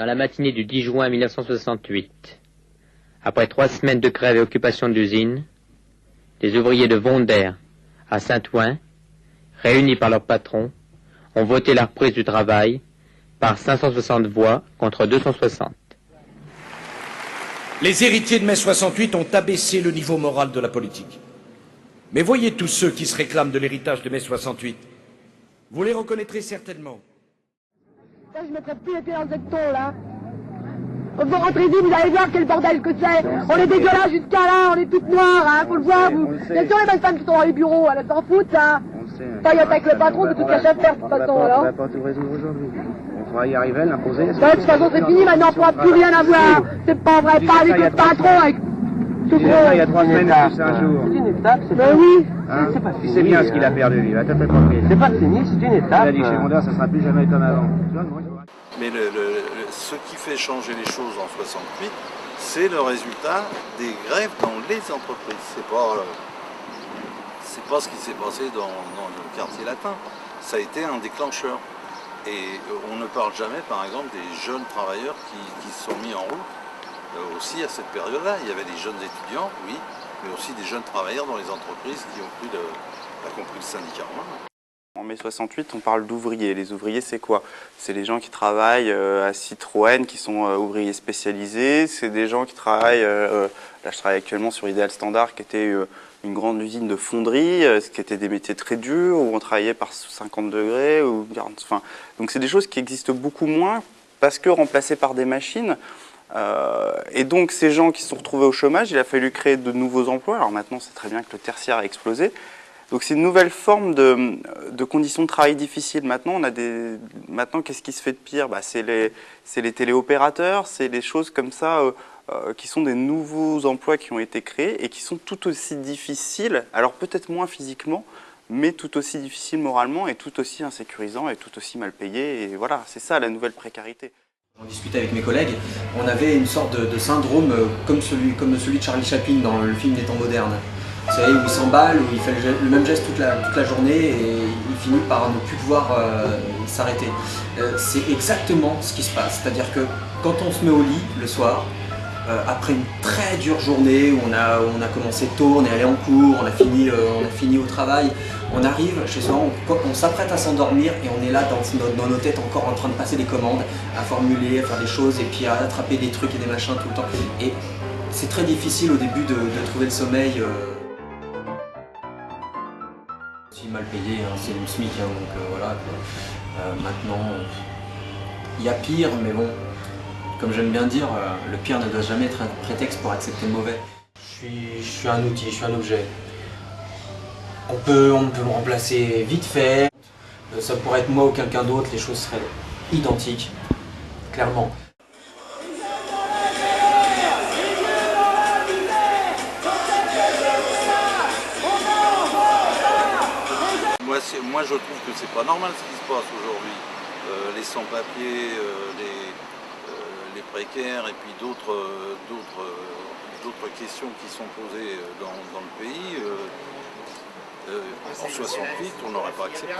Dans la matinée du 10 juin 1968, après 3 semaines de grève et occupation d'usine, les ouvriers de Vonder à Saint-Ouen, réunis par leur patron, ont voté la reprise du travail par 560 voix contre 260. Les héritiers de mai 68 ont abaissé le niveau moral de la politique. Mais voyez tous ceux qui se réclament de l'héritage de mai 68. Vous les reconnaîtrez certainement. Ça, je ne mettrai plus les pieds dans cette tôle, là. Vous rentrez ici, vous allez voir quel bordel que c'est. On est dégueulasse jusqu'à là, on est toutes noires, hein, faut le voir, vous. Bien sûr, les bonnes femmes qui sont dans les bureaux, elles s'en foutent, ça. Ça, il y a avec le patron, c'est tout ce qu'il y a à faire, de toute façon, alors. On va pas tout résoudre aujourd'hui. On va y arriver, l'imposer. De toute façon, c'est fini, maintenant, on ne pourra plus rien avoir. C'est pas vrai, pas avec le patron, avec... Il y a 3 semaines, c'est un jour. C'est une étape, c'est Ben oui. C'est pas Il fini. sait bien ce qu'il a perdu, il va tout compris. C'est pas fini, c'est une Il étape. a dit que chez Mondeur, ça sera plus jamais comme avant. Mais ce qui fait changer les choses en 68, c'est le résultat des grèves dans les entreprises. C'est pas ce qui s'est passé dans le quartier latin. Ça a été un déclencheur. Et on ne parle jamais, par exemple, des jeunes travailleurs qui se sont mis en route. Aussi à cette période-là, il y avait des jeunes étudiants, oui, mais aussi des jeunes travailleurs dans les entreprises qui ont pris le syndicat en main. En mai 68, on parle d'ouvriers. Les ouvriers, c'est quoi? C'est les gens qui travaillent à Citroën, qui sont ouvriers spécialisés. C'est des gens qui travaillent, là je travaille actuellement sur Ideal Standard, qui était une grande usine de fonderie, ce qui étaient des métiers très durs, où on travaillait par 50 degrés, ou 40, enfin, donc c'est des choses qui existent beaucoup moins, parce que remplacées par des machines. Et donc ces gens qui se sont retrouvés au chômage, il a fallu créer de nouveaux emplois. Alors maintenant, c'est très bien que le tertiaire a explosé. Donc c'est une nouvelle forme de conditions de travail difficiles. Maintenant, maintenant qu'est-ce qui se fait de pire? C'est les téléopérateurs, c'est les choses comme ça qui sont des nouveaux emplois qui ont été créés et qui sont tout aussi difficiles, alors peut-être moins physiquement, mais tout aussi difficiles moralement et tout aussi insécurisants et tout aussi mal payés. Et voilà, c'est ça la nouvelle précarité. On discutait avec mes collègues, on avait une sorte de syndrome comme celui de Charlie Chaplin dans le film des temps modernes. Vous savez, où il s'emballe, où il fait le même geste toute la journée et il finit par ne plus pouvoir s'arrêter. C'est exactement ce qui se passe, c'est-à-dire que quand on se met au lit le soir, après une très dure journée où on a commencé tôt, on est allé en cours, on a fini au travail, on arrive chez soi, on s'apprête à s'endormir et on est là dans nos têtes encore en train de passer des commandes, à formuler, à faire des choses et puis à attraper des trucs et des machins tout le temps. Et c'est très difficile au début de trouver le sommeil. C'est mal payé, hein, c'est le SMIC, hein, donc voilà. Maintenant, il y a pire, mais bon. Comme j'aime bien dire, le pire ne doit jamais être un prétexte pour accepter le mauvais. Je suis un outil, je suis un objet. On peut me remplacer vite fait. Ça pourrait être moi ou quelqu'un d'autre, les choses seraient identiques, clairement. Moi je trouve que c'est pas normal ce qui se passe aujourd'hui. Les sans-papiers, les précaires et puis d'autres questions qui sont posées dans le pays. En 68, on n'aurait pas accepté.